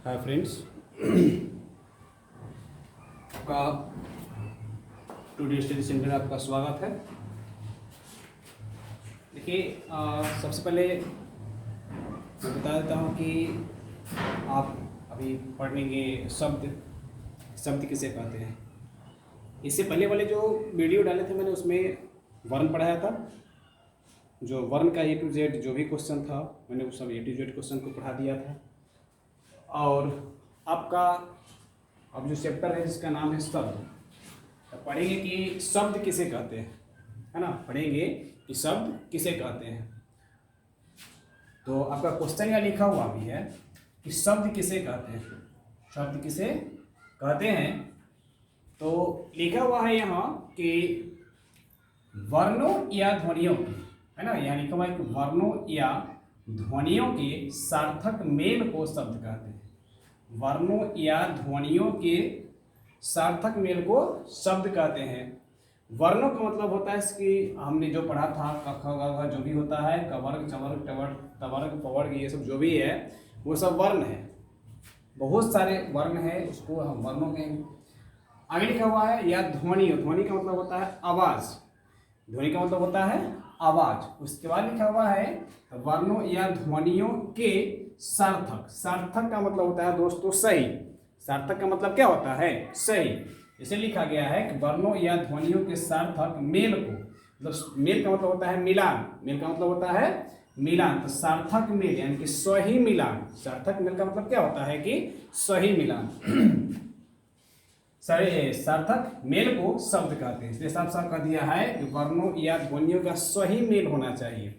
Hi friends, आपका today study centre में आपका स्वागत है। देखिए, सबसे पहले मैं बता देता हूँ कि आप अभी पढ़ेंगे शब्द किसे कहते हैं। इससे पहले वाले जो वीडियो डाले थे मैंने उसमें वर्ण पढ़ाया था। जो वर्ण का A to Z जो भी क्वेश्चन था मैंने उस सब A to Z क्वेश्चन को पढ़ा दिया था। और आपका अब जो चैप्टर है जिसका नाम है शब्द, तो पढ़ेंगे कि शब्द किसे कहते हैं, है ना। पढ़ेंगे कि शब्द किसे कहते हैं। तो आपका क्वेश्चन यहाँ लिखा हुआ भी है कि शब्द किसे कहते हैं। शब्द किसे कहते हैं तो लिखा हुआ है यहाँ कि वर्णों या ध्वनियों की, है ना। यहाँ लिखा हुआ है कि वर्णों या ध्वनियों के सार्थक मेल को शब्द कहते हैं। वर्णों या ध्वनियों के सार्थक मेल को शब्द कहते हैं। वर्णों का मतलब होता है इसकी हमने जो पढ़ा था क ख ग घ जो भी होता है, कवर्ग चवर्ग तवर्ग पवर्ग, ये सब जो भी है वो सब वर्ण है। बहुत सारे वर्ण है, उसको हम वर्णों कहेंगे। आगे लिखा हुआ है या ध्वनि। ध्वनि का मतलब होता है आवाज। ध्वनि का मतलब होता है आवाज। उसके बाद लिखा हुआ है वर्णों या ध्वनियों के सार्थक। सार्थक का मतलब होता है दोस्तों सही। सार्थक का मतलब क्या होता है? सही। इसे लिखा गया है कि वर्णों या ध्वनियों के सार्थक मेल को, मतलब मेल का मतलब होता है मिलान। मेल का मतलब होता है मिलान। तो सार्थक मेल यानी कि सही मिलान। सार्थक मेल का मतलब क्या होता है कि सही मिलान। सार्थक मेल को शब्द कहते हैं। इसलिए साफ साफ कह दिया है कि वर्णों या ध्वनियों का सही मेल होना चाहिए,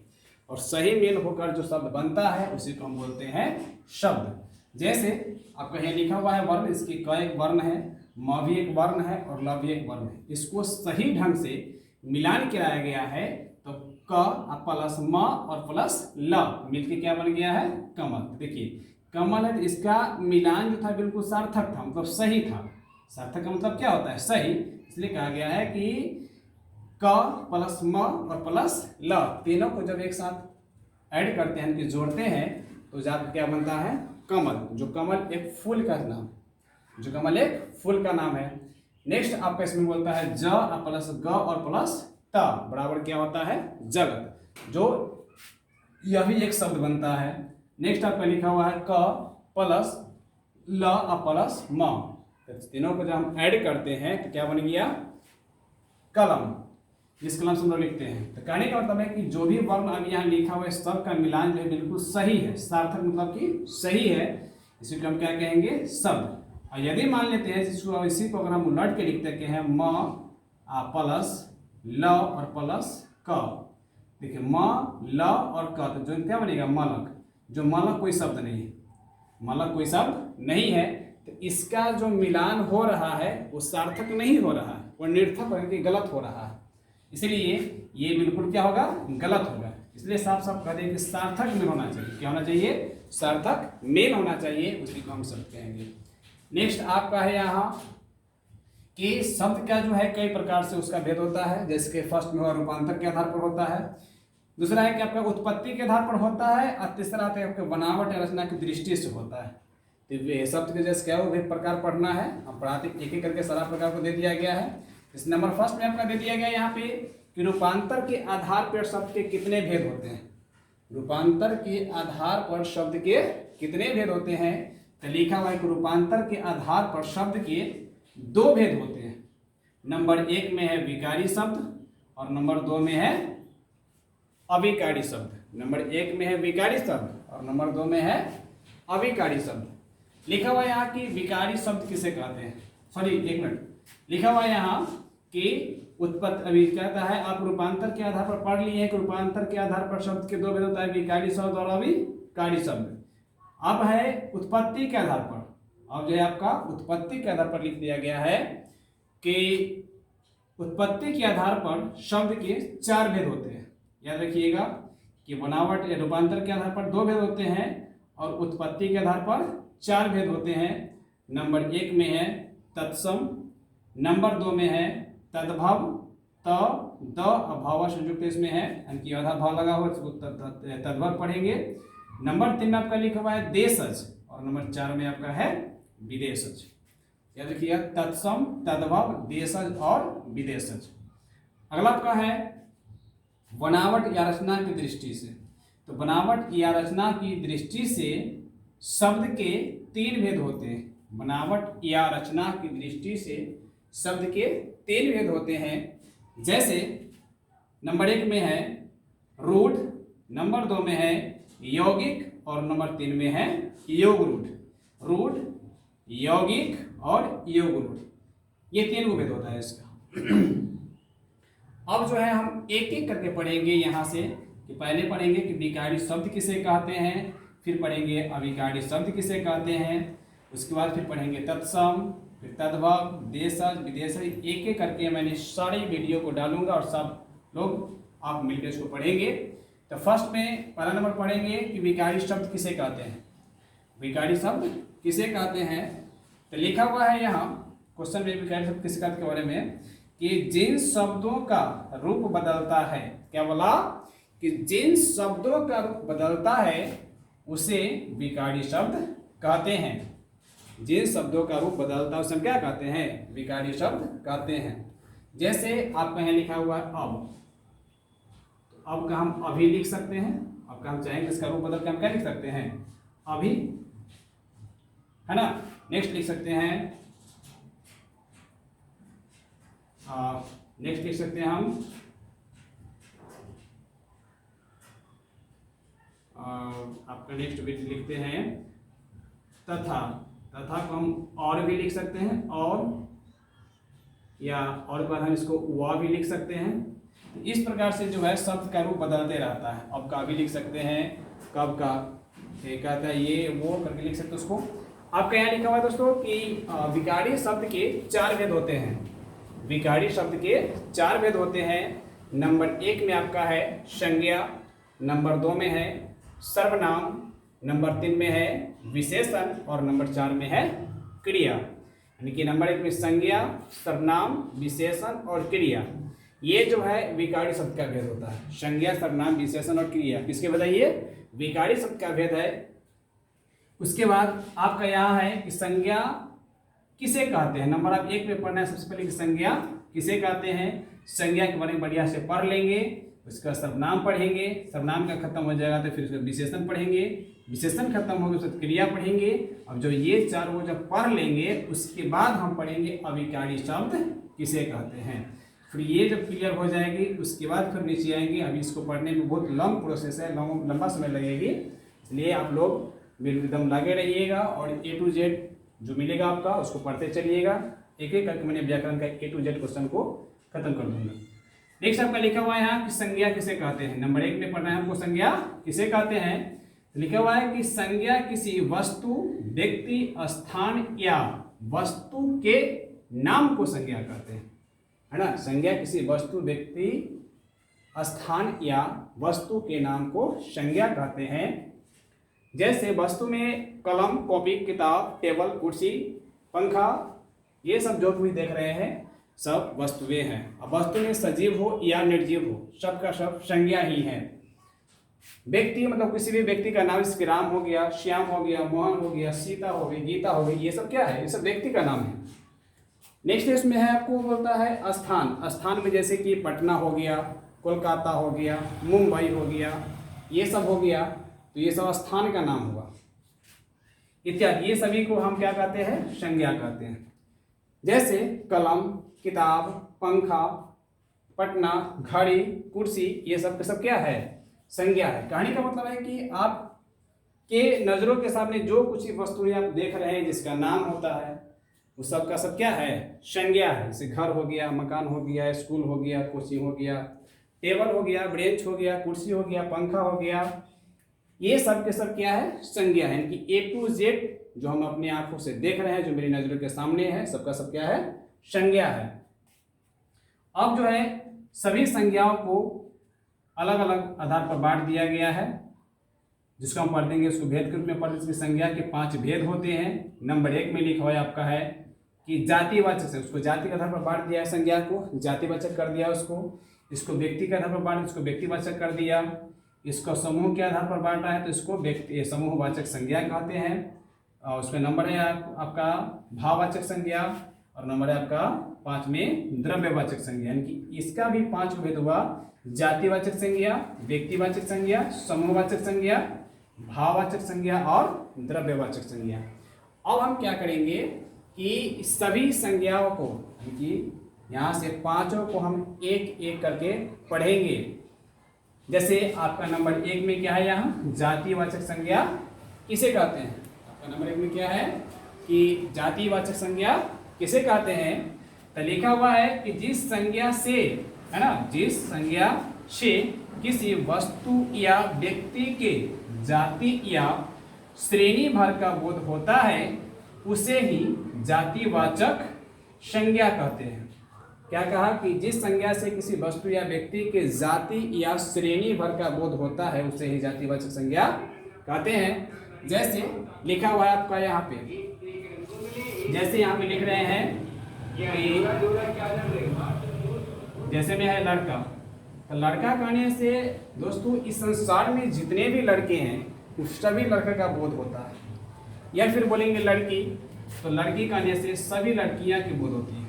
और सही मेल होकर जो शब्द बनता है उसी को हम बोलते हैं शब्द। जैसे आपका यहाँ लिखा हुआ है वर्ण, इसकी क एक वर्ण है, म भी एक वर्ण है और ल भी एक वर्ण है। इसको सही ढंग से मिलान कराया गया है तो क प्लस म और प्लस ल मिलके क्या बन गया है? कमल। देखिए कमल है तो इसका मिलान जो था बिल्कुल सार्थक था, मतलब सही था। सार्थक का मतलब क्या होता है? सही। इसलिए कहा गया है कि क प्लस म और प्लस ल तीनों को जब एक साथ ऐड करते हैं कि जोड़ते हैं तो जाकर क्या बनता है? कमल। जो कमल एक फूल का नाम, जो कमल एक फूल का नाम है। नेक्स्ट आपका इसमें बोलता है ज प्लस ग और प्लस त बराबर क्या होता है? जगत। जो यह भी एक शब्द बनता है। नेक्स्ट आपका लिखा हुआ है क प्लस ल और प्लस म। तीनों को जब हम ऐड करते हैं तो क्या बन गया? कलम। इस कलम से हम लोग लिखते हैं। तो कहने का मतलब है कि जो भी वर्ण अब यहाँ लिखा हुआ है सब का मिलान जो है बिल्कुल सही है। सार्थक मतलब कि सही है, इसी को हम क्या कहेंगे? शब्द। और यदि मान लेते हैं जिसको इसी को अगर हम उलट के लिखते हैं म प्लस ल और प्लस क, देखिए म ल और क, तो जो क्या बनेगा? मलक। जो मलक कोई शब्द नहीं है, मलक कोई शब्द नहीं है। तो इसका जो मिलान हो रहा है वो सार्थक नहीं हो रहा है, वो निर्थक बल्कि गलत हो रहा है। इसलिए ये बिल्कुल क्या होगा? गलत होगा। इसलिए साफ साफ कह दें कि सार्थक मेल होना चाहिए। क्या होना चाहिए? सार्थक मेल होना चाहिए, उसी को हम शब्द कहेंगे। नेक्स्ट आपका है यहाँ कि शब्द का जो है कई प्रकार से उसका भेद होता है। जैसे कि फर्स्ट में हुआ रूपांतर के आधार पर होता है, दूसरा है कि आपका उत्पत्ति के आधार पर होता है, और तीसरा आता है आपके बनावट या रचना की दृष्टि से होता है। तो शब्द के जैसे क्या वो भी प्रकार पढ़ना है, हम पढ़ाते एक एक करके सारा प्रकार को दे दिया गया है। इस नंबर फर्स्ट में आपका दे दिया गया यहाँ पे कि रूपांतर के आधार पर शब्द के कितने भेद होते हैं। रूपांतर के आधार पर शब्द के कितने भेद होते हैं? तो लिखा हुआ है कि रूपांतर के आधार पर शब्द के दो भेद होते हैं। नंबर एक में है विकारी शब्द और नंबर दो में है अविकारी शब्द। नंबर एक में है विकारी शब्द और नंबर दो में है अविकारी शब्द। लिखा हुआ यहाँ कि विकारी शब्द किसे कहते हैं? सॉरी एक मिनट, लिखा हुआ यहाँ कि उत्पत्ति, अभी कहता है आप रूपांतर के आधार पर पढ़ लिए हैं कि रूपांतर के आधार पर शब्द के दो भेद होता है, विकारी शब्द और अविकारी शब्द। अब है उत्पत्ति के आधार पर, अब जो है आपका उत्पत्ति के आधार पर लिख दिया गया है कि उत्पत्ति के आधार पर शब्द के चार भेद होते हैं। याद रखिएगा कि बनावट या रूपांतर के आधार पर दो भेद होते हैं और उत्पत्ति के आधार पर चार भेद होते हैं। नंबर एक में है तत्सम, नंबर दो में है तद्भव, त द अभाव संयुक्त इसमें है, यानी आधा भाव लगा हुआ तद्भव पढ़ेंगे। नंबर तीन में आपका लिखा हुआ है देशज और नंबर 4 में आपका है विदेशज। याद रखिएगा, तत्सम, तद्भव, देशज और विदेशज। अगला आपका है बनावट या रचना की दृष्टि से। तो बनावट या रचना की दृष्टि से शब्द के 3 भेद होते हैं। बनावट या रचना की दृष्टि से शब्द के 3 भेद होते हैं। जैसे नंबर 1 में है रूढ़, नंबर 2 में है यौगिक और नंबर 3 में है योग रूढ़। रूढ़, यौगिक और योग रूढ़, ये 3 भेद होता है इसका। अब जो है हम एक एक करके पढ़ेंगे यहाँ से, कि पहले पढ़ेंगे कि विकारी शब्द किसे कहते हैं, फिर पढ़ेंगे अविकारी शब्द किसे कहते हैं, उसके बाद फिर पढ़ेंगे तत्सम, फिर तद्भव, देशज, विदेशज। एक एक करके मैंने सारी वीडियो को डालूंगा और सब लोग आप मिलकर इसको पढ़ेंगे। तो फर्स्ट में पहला नंबर पढ़ेंगे कि विकारी शब्द किसे कहते हैं। विकारी शब्द किसे कहते हैं, तो लिखा हुआ है यहाँ क्वेश्चन में विकारी शब्द किसे कहते के बारे में, कि जिन शब्दों का रूप बदलता है। क्या बोला, कि जिन शब्दों का रूप बदलता है उसे विकारी शब्द कहते हैं। जिन शब्दों का रूप बदलता है उसे क्या कहते हैं, विकारी शब्द कहते हैं। जैसे आपका यहाँ लिखा हुआ है अब, तो अब का हम अभी लिख सकते हैं। अब का हम चाहेंगे इसका रूप बदल के हम क्या लिख सकते हैं, अभी, है ना। नेक्स्ट लिख सकते हैं, नेक्स्ट लिख सकते हैं हम आपका नेक्स्ट बिट लिखते हैं तथा। तथा को हम और भी लिख सकते हैं, और या और बाद हम इसको वह भी लिख सकते हैं। तो इस प्रकार से जो है शब्द का रूप बदलते रहता है। अब का भी लिख सकते हैं, कब का कहता है ये वो करके लिख सकते हैं उसको। आपका यहाँ लिखा हुआ है दोस्तों कि विकारी शब्द के 4 भेद होते हैं। विकारी शब्द के 4 भेद होते हैं। नंबर 1 में आपका है संज्ञा, नंबर 2 में है सर्वनाम, नंबर 3 में है विशेषण और नंबर 4 में है क्रिया। यानी कि नंबर 1 में संज्ञा, सर्वनाम, विशेषण और क्रिया, ये जो है विकारी शब्द का भेद होता है। संज्ञा, सर्वनाम, विशेषण और क्रिया किसके बताइए, विकारी शब्द का भेद है। उसके बाद आपका यहाँ है कि संज्ञा किसे कहते हैं। नंबर आप 1 में पढ़ना है सबसे पहले कि संज्ञा किसे कहते हैं। संज्ञा के बारे में बढ़िया से पढ़ लेंगे, उसका सर्वनाम पढ़ेंगे, सर्वनाम का खत्म हो जाएगा तो फिर उसका विशेषण पढ़ेंगे, विशेषण खत्म हो गया तो क्रिया पढ़ेंगे। अब जो ये 4 वो जब पढ़ लेंगे उसके बाद हम पढ़ेंगे अविकारी शब्द किसे कहते हैं। फिर ये जब क्लियर हो जाएगी उसके बाद फिर नीचे आएंगे। अभी इसको पढ़ने में बहुत लंबा प्रोसेस है, लंबा समय लगेगी, इसलिए आप लोग एकदम लगे रहिएगा और A to Z जो मिलेगा आपका उसको पढ़ते चलिएगा। एक एक करके मैंने व्याकरण का A to Z क्वेश्चन को खत्म कर दूंगा। नेक्स्ट आपका लिखा हुआ है यहाँ कि संज्ञा किसे कहते हैं। नंबर 1 में पढ़ना है हमको संज्ञा किसे कहते हैं। लिखा हुआ है कि संज्ञा किसी वस्तु, व्यक्ति, स्थान या वस्तु के नाम को संज्ञा कहते हैं, है ना। संज्ञा किसी वस्तु, व्यक्ति, स्थान या वस्तु के नाम को संज्ञा कहते हैं। जैसे वस्तु में कलम, कॉपी, किताब, टेबल, कुर्सी, पंखा, ये सब जो भी देख रहे हैं सब वस्तुएं हैं। अब वस्तु में सजीव हो या निर्जीव हो, सब का सब संज्ञा ही है। व्यक्ति मतलब किसी भी व्यक्ति का नाम, जैसे राम हो गया, श्याम हो गया, मोहन हो गया, सीता हो गई, गीता हो गई, ये सब क्या है, ये सब व्यक्ति का नाम है। नेक्स्ट इसमें है आपको बोलता है स्थान। स्थान में जैसे कि पटना हो गया, कोलकाता हो गया, मुंबई हो गया, ये सब हो गया, तो ये सब स्थान का नाम हुआ इत्यादि। ये सभी को हम क्या कहते हैं, संज्ञा कहते हैं। जैसे कलम, किताब, पंखा, पटना, घड़ी, कुर्सी, ये सब क्या है, संज्ञा है। कहानी का मतलब है कि आप के नज़रों के सामने जो कुछ वस्तुएं आप देख रहे हैं जिसका नाम होता है वो सब का सब क्या है, संज्ञा है। जैसे घर हो गया, मकान हो गया, स्कूल हो गया, कुर्सी हो गया, टेबल हो गया, बेंच हो गया, कुर्सी हो गया, पंखा हो गया, ये सब के सब क्या है, संज्ञा है। यानी कि A to Z जो हम अपनी आंखों से देख रहे हैं, जो मेरी नजरों के सामने है, सबका सब क्या है, संज्ञा है। अब जो है सभी संज्ञाओं को अलग अलग आधार पर बांट दिया गया है, जिसको हम पढ़ देंगे, उसको भेद के रूप में पढ़ देंगे। संज्ञा के 5 भेद होते हैं। नंबर 1 में लिखा हुआ है आपका है कि जातिवाचक से, उसको जाति के आधार पर बांट दिया है, संज्ञा को जातिवाचक कर दिया उसको। इसको व्यक्ति के आधार पर बांट, इसको व्यक्तिवाचक कर दिया। इसको समूह के आधार पर बांटा है तो इसको व्यक्ति समूहवाचक संज्ञा कहते हैं। और उसमें नंबर है आपका भाववाचक संज्ञा, और नंबर है आपका 5 में द्रव्यवाचक संज्ञा। यानी कि इसका भी 5 भेद हुआ, जातिवाचक संज्ञा, व्यक्तिवाचक संज्ञा, समूहवाचक संज्ञा, भाववाचक संज्ञा और द्रव्यवाचक संज्ञा। अब हम क्या करेंगे कि सभी संज्ञाओं को, यानी कि यहाँ से 5 को हम एक एक करके पढ़ेंगे। जैसे आपका नंबर 1 में क्या है, यहाँ जातिवाचक संज्ञा किसे कहते हैं। आपका नंबर 1 में क्या है कि जातिवाचक संज्ञा किसे कहते हैं। तो लिखा हुआ है कि जिस संज्ञा से, है ना, जिस संज्ञा से किसी वस्तु या व्यक्ति के जाति या श्रेणी भर का बोध होता है उसे ही जातिवाचक संज्ञा कहते हैं। क्या कहा कि जिस संज्ञा से किसी वस्तु या व्यक्ति के जाति या श्रेणी भर का बोध होता है उसे ही जातिवाचक संज्ञा कहते हैं। जैसे लिखा हुआ है आपका यहाँ पे, जैसे यहाँ पे लिख रहे हैं कि जैसे में है लड़का, तो लड़का कहने से दोस्तों इस संसार में जितने भी लड़के हैं उस सभी लड़के का बोध होता है। या फिर बोलेंगे लड़की, तो लड़की कहने से सभी लड़कियां की बोध होती है।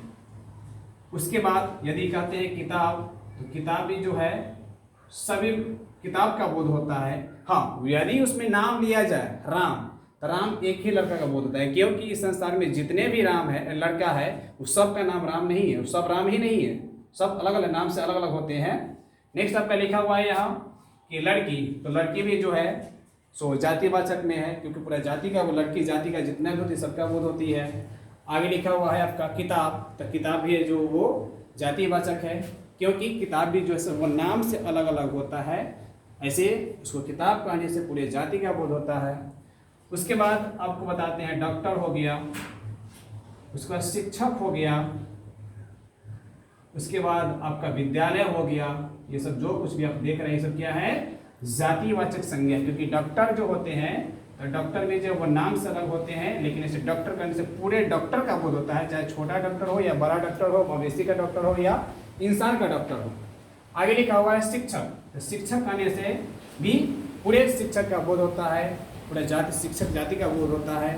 उसके बाद यदि कहते हैं किताब, तो किताब भी जो है सभी किताब का बोध होता है। हाँ, यदि उसमें नाम लिया जाए राम, तो राम एक ही लड़का का बोध होता है, क्योंकि इस संसार में जितने भी राम है, लड़का है, उस सब का नाम राम नहीं है, सब राम ही नहीं है, सब अलग अलग नाम से अलग अलग होते हैं। नेक्स्ट आपका लिखा हुआ है यहाँ कि लड़की, तो लड़की भी जो है सो जातिवाचक में है, क्योंकि पूरा जाति का, वो लड़की जाति का जितना भी होती है सबका बोध होती है। आगे लिखा हुआ है आपका किताब, तो किताब भी है जो वो जातिवाचक है, क्योंकि किताब भी जो है वो नाम से अलग अलग होता है, ऐसे उसको किताब कहने से पूरे जाति का बोध होता है। उसके बाद आपको बताते हैं डॉक्टर हो गया, उसके बाद शिक्षक हो गया, उसके बाद आपका विद्यालय हो गया। ये सब जो कुछ भी आप देख रहे हैं सब क्या है, जातिवाचक संज्ञा। क्योंकि डॉक्टर जो होते हैं, तो डॉक्टर में जो वो नाम से अलग होते हैं, लेकिन ऐसे डॉक्टर करने से पूरे डॉक्टर का बोध होता है, चाहे छोटा डॉक्टर हो या बड़ा डॉक्टर हो, मवेशी का डॉक्टर हो या इंसान का डॉक्टर हो। आगे लिखा हुआ है शिक्षक, तो शिक्षक कहने से भी पूरे शिक्षक का बोध होता है, पूरा जाति शिक्षक जाति का बोध होता है,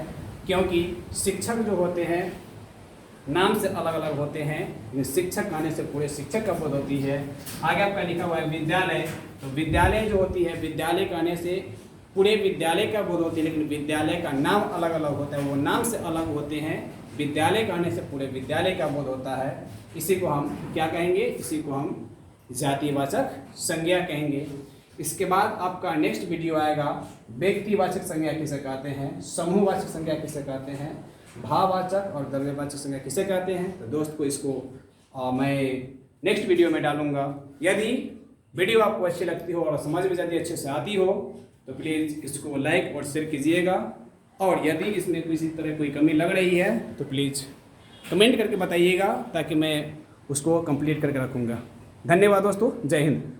क्योंकि शिक्षक जो होते हैं नाम से अलग अलग होते हैं, लेकिन शिक्षक कहने से पूरे शिक्षक का बोध होती है। आगे आपका लिखा हुआ है विद्यालय, तो विद्यालय जो होती है, विद्यालय कहने से पूरे विद्यालय का बोध होती है, लेकिन विद्यालय का नाम अलग अलग होता है, वो नाम से अलग होते हैं। विद्यालय कहने से पूरे विद्यालय का बोध होता है। इसी को हम क्या कहेंगे, इसी को हम जातिवाचक संज्ञा कहेंगे। इसके बाद आपका नेक्स्ट वीडियो आएगा व्यक्तिवाचक संज्ञा किसे कहते हैं, समूहवाचक संज्ञा किसे कहते हैं, भाववाचक और द्रव्यवाचक संज्ञा किसे कहते हैं। तो दोस्त को इसको मैं नेक्स्ट वीडियो में डालूंगा। यदि वीडियो आपको अच्छी लगती हो और समझ में यदि अच्छे से आती हो तो प्लीज़ इसको लाइक और शेयर कीजिएगा, और यदि इसमें किसी तरह कोई कमी लग रही है तो प्लीज़ कमेंट करके बताइएगा, ताकि मैं उसको कंप्लीट करके रखूँगा। धन्यवाद दोस्तों, जय हिंद।